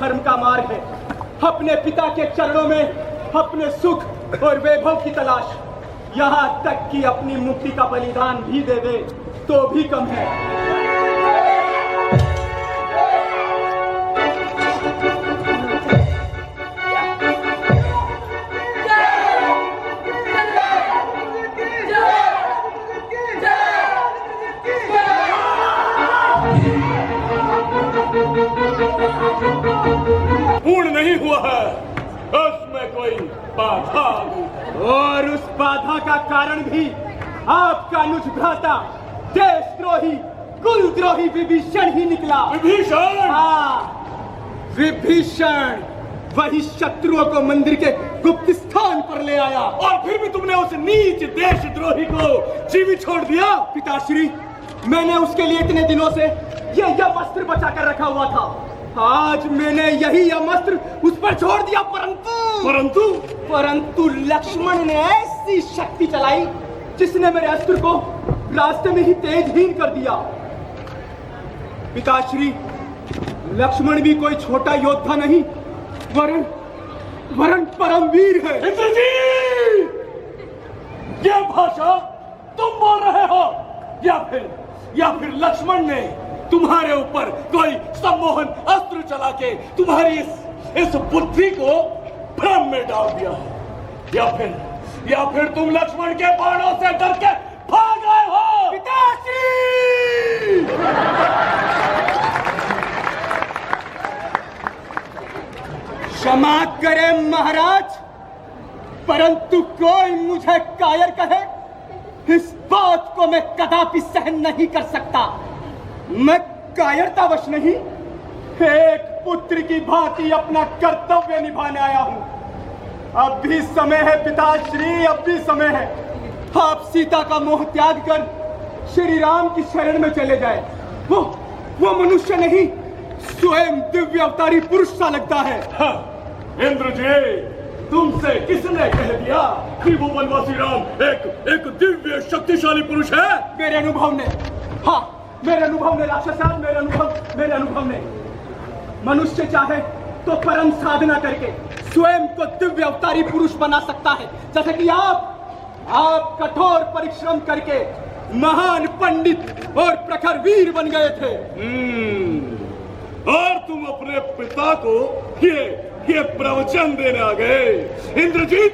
धर्म का मार्ग है। अपने पिता के चरणों में अपने सुख और वैभव की तलाश, यहाँ तक कि अपनी मुक्ति का बलिदान भी दे दे तो भी कम है। पूर्ण नहीं हुआ है, उसमें कोई बाधा, और उस बाधा का कारण भी आपका अनुज भ्राता देशद्रोही कुलद्रोही विभीषण ही निकला। विभीषण? हाँ, विभीषण वही शत्रुओं को मंदिर के गुप्त स्थान पर ले आया, और फिर भी तुमने उस नीच देशद्रोही को जीवित छोड़ दिया। पिताश्री, मैंने उसके लिए इतने दिनों से यह यमअस्त्र बचा कर रखा हुआ था। आज मैंने यही यमअस्त्र उस पर छोड़ दिया, परंतु लक्ष्मण ने ऐसी शक्ति चलाई जिसने मेरे अस्त्र को रास्ते में ही तेजहीन कर दिया। पिताश्री, लक्ष्मण भी कोई छोटा योद्धा नहीं, वरन परमवीर है। इंद्रजीत, यह भाषा तुम बोल रहे हो या फिर लक्ष्मण ने तुम्हारे ऊपर कोई सम्मोहन अस्त्र चला के तुम्हारी इस बुद्धि को भ्रम में डाल दिया, या फिर तुम लक्ष्मण के बाणों से डर के भाग गए हो। पिताश्री! क्षमा करें महाराज, परंतु कोई मुझे कायर कहे, इस बात को मैं कदापि सहन नहीं कर सकता। मैं कायरतावश नहीं, एक पुत्र की भांति अपना कर्तव्य निभाने आया हूं। अब भी समय है पिताश्री, अब भी समय है। आप सीता का मोह त्याग कर श्री राम की शरण में चले जाए। वो मनुष्य नहीं, स्वयं दिव्य अवतारी पुरुष सा लगता है। हाँ, इंद्रजीत, तुमसे किसने कह दिया कि वो वनवासी राम एक दिव्य शक्तिशाली पुरुष है? मेरे अनुभव ने, हाँ, मेरे अनुभव ने राक्षसात, मेरे अनुभव ने। मनुष्य चाहे तो परम साधना करके स्वयं को दिव्य अवतारी पुरुष बना सकता है, जैसे कि आप कठोर परिश्रम करके महान पंडित और प्रखर वीर बन गए थे। और तुम अपने पिता को ये प्रवचन देने आ गए। इंद्रजीत,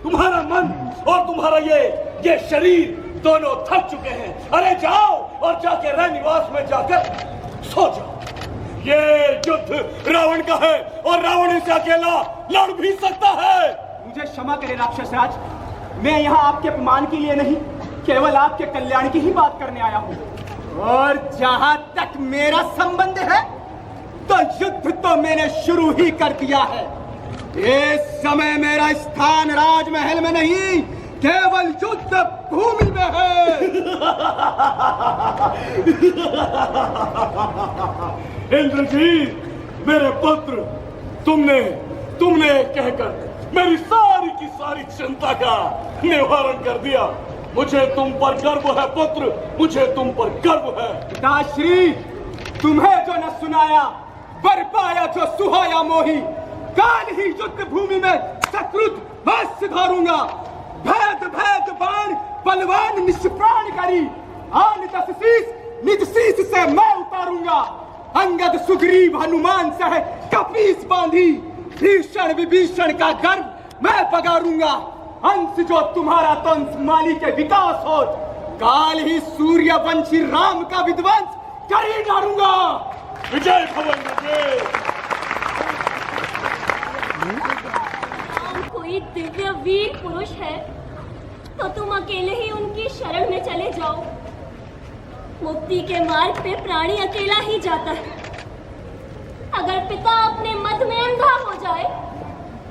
तुम्हारा मन और तुम्हारा ये शरीर दोनों थक चुके हैं। अरे जाओ और जाके रनिवास में जाकर सो जाओ। ये युद्ध रावण का है और रावण इसे अकेला लड़ भी सकता है। मुझे क्षमा करें राक्षसराज, मैं यहाँ आपके अपमान के लिए नहीं, केवल आपके कल्याण की ही बात करने आया हूँ। और जहाँ तक मेरा संबंध है तो युद्ध तो मैंने शुरू ही कर दिया है। इस समय मेरा स्थान राजमहल में नहीं, केवल युद्ध भूमि में है। इंद्रजीत, मेरे पुत्र, तुमने कहकर मेरी सारी की सारी चिंता का निवारण कर दिया। मुझे तुम पर गर्व है पुत्र, मुझे तुम पर गर्व है। पिताश्री, तुम्हें जो न सुनाया वर पाया जो सुहाया मोही, काल ही युद्ध भूमि में सकृत वश धारूंगा। भेद बाण बलवान निष्प्राण करी, आन 10 शीश निज शीश से मैं उतारूंगा। अंगद सुग्रीव हनुमान सह कपीस बांधी, भीषण विभीषण का गर्व मैं बगारूंगा। अंश जो तुम्हारा तो अंश माली के विकास हो, काल ही सूर्यवंशी राम का विध्वंस कर ही डालूंगा। विजय भवन विजय। कोई दिव्य वीर पुरुष है तो तुम अकेले ही उनकी शरण में चले जाओ। मुक्ति के मार्ग पे प्राणी अकेला ही जाता है। अगर पिता अपने मत में अंधा हो जाए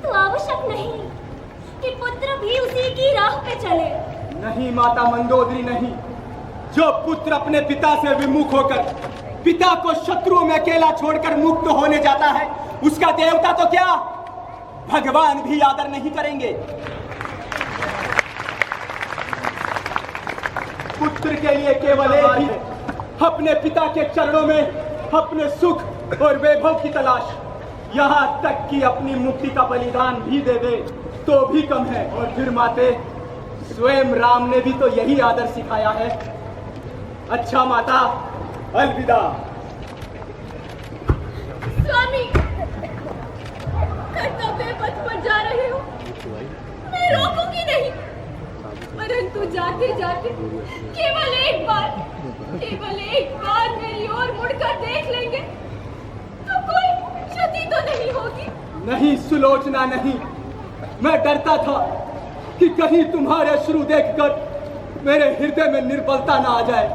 तो आवश्यक नहीं कि पुत्र भी उसी की राह पे चले। नहीं माता मंदोदरी, नहीं। जो पुत्र अपने पिता से विमुख होकर पिता को शत्रुओं में अकेला छोड़कर मुक्त होने जाता है, उसका देवता तो क्या, भगवान भी आदर नहीं करेंगे। पुत्र के लिए केवल एक ही है, अपने पिता के चरणों में अपने सुख और वैभव की तलाश, यहाँ तक कि अपनी मुक्ति का बलिदान भी दे दे तो भी कम है। और फिर माते, स्वयं राम ने भी तो यही आदर सिखाया है। अच्छा माता, अलविदा। स्वामी, कर्तव्य पथ पर जा रहे हो, मैं रोकूंगी नहीं, परंतु जाते जाते केवल एक बार मेरी ओर मुड़कर देख लेंगे तो कोई क्षति तो नहीं होगी। नहीं सुलोचना, नहीं। मैं डरता था कि कहीं तुम्हारे अश्रु देखकर मेरे हृदय में निर्बलता ना आ जाए।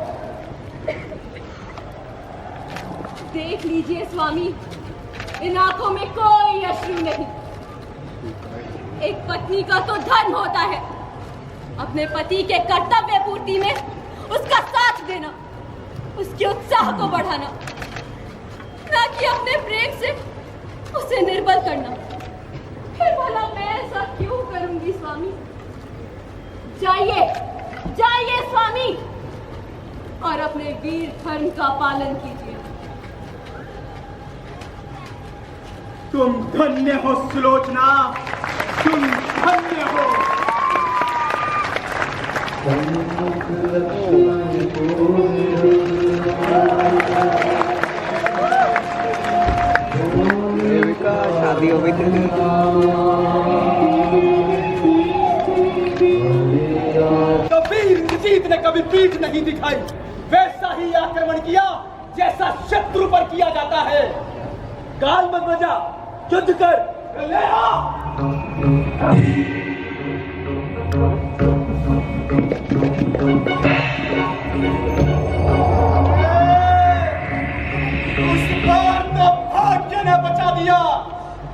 देख लीजिए स्वामी, इन आंखों में कोई अश्रु नहीं। एक पत्नी का तो धर्म होता है अपने पति के कर्तव्य पूर्ति में उसका साथ देना, उसके उत्साह को बढ़ाना, ना कि अपने प्रेम से उसे निर्बल करना। फिर भला मैं ऐसा क्यों करूंगी स्वामी? जाइए, जाइए स्वामी, और अपने वीर धर्म का पालन कीजिए। तुम धन्य हो सुलोचना, तुम धन्य हो। देविका शादी हो गई थी। कबीर जीत ने कभी पीठ नहीं दिखाई, वैसा ही आक्रमण किया जैसा शत्रु पर किया जाता है। गाल मत बजा, युद्ध कर, ले आ। उस बार तो भाग्य ने बचा दिया,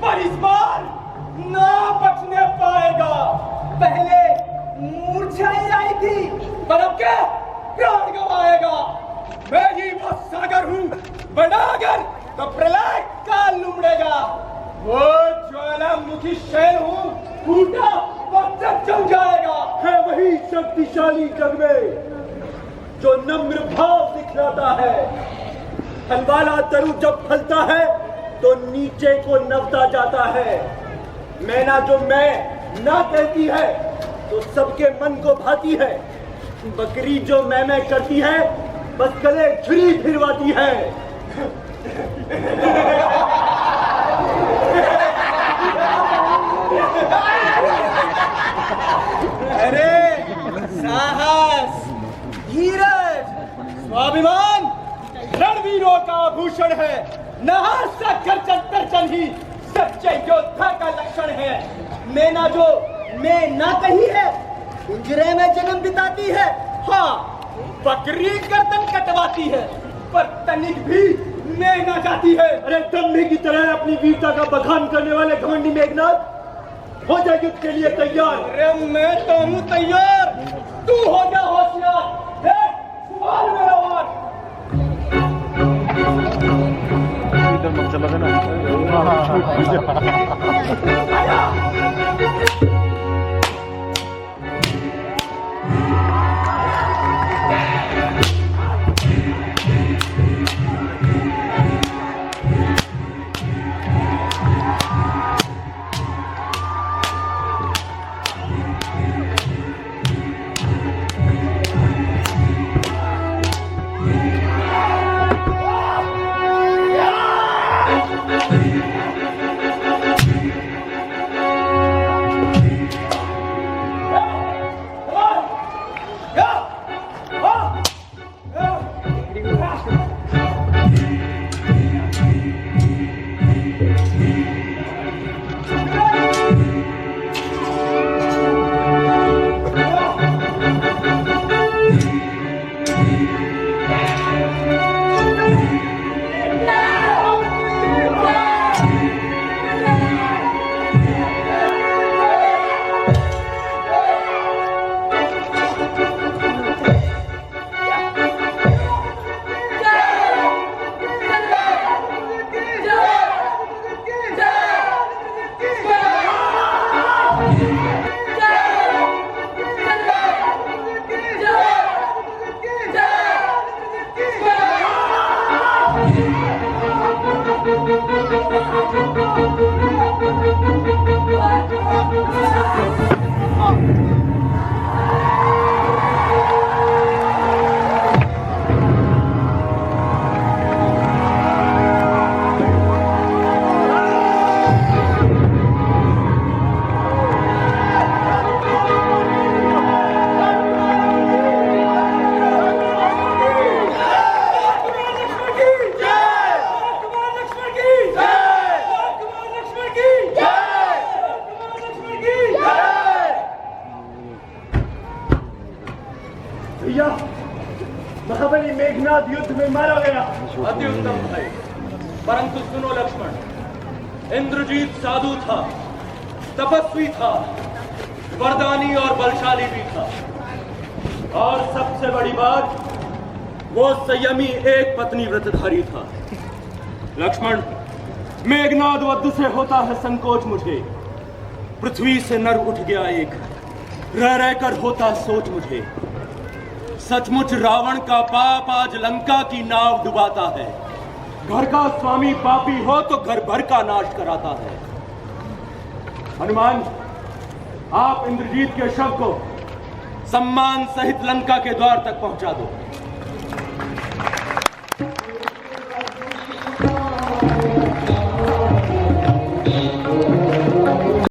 पर इस बार ना बचने पाएगा। पहले मूर्छाएं आई थी, पर अब क्या प्राण गंवाएगा। मैं ही वो सागर हूँ, बनागर तो प्रलय काल उमड़ेगा। वो ज्वालामुखी शैल हूँ, फूटा वक्त चल जाएगा। है वही शक्तिशाली जग में जो नम्र भाव दिखलाता है। फल वाला तरु जब फलता है तो नीचे को नवता जाता है। मैना जो मैं ना कहती है तो सबके मन को भाती है। बकरी जो मैं करती है बस गले छुरी फिरवाती है। अरे साहस, धीरज, स्वाभिमान रणवीरों का आभूषण है। नहार सा चल ही सच्चे योद्धा का लक्षण है। मैना जो मैं ना कही है, पिंजरे में जन्म बिताती है। हाँ, बकरी गर्दन कटवाती है, पर तनिक भी मैं ना जाती है। अरे दम्भी की तरह अपनी वीरता का बखान करने वाले घमंडी मेघनाथ, हो जाए युद्ध के लिए तैयार। अरे मैं तो हूँ तैयार, तू हो जा होशियार। सवाल मेरा वार। इधर मत चला देना। साथ युद्ध में मारा गया। अति उत्तम भाई, परंतु सुनो लक्ष्मण, इंद्रजीत साधु था, तपस्वी था, वरदानी और बलशाली भी था, और सबसे बड़ी बात, वो संयमी एक पत्नी व्रतधारी था। लक्ष्मण, मेघनाद वध से होता है संकोच मुझे, पृथ्वी से नर उठ गया एक, रह रहकर होता सोच मुझे। सचमुच रावण का पाप आज लंका की नाव डुबाता है। घर का स्वामी पापी हो तो घर भर का नाश कराता है। हनुमान, आप इंद्रजीत के शव को सम्मान सहित लंका के द्वार तक पहुंचा दो।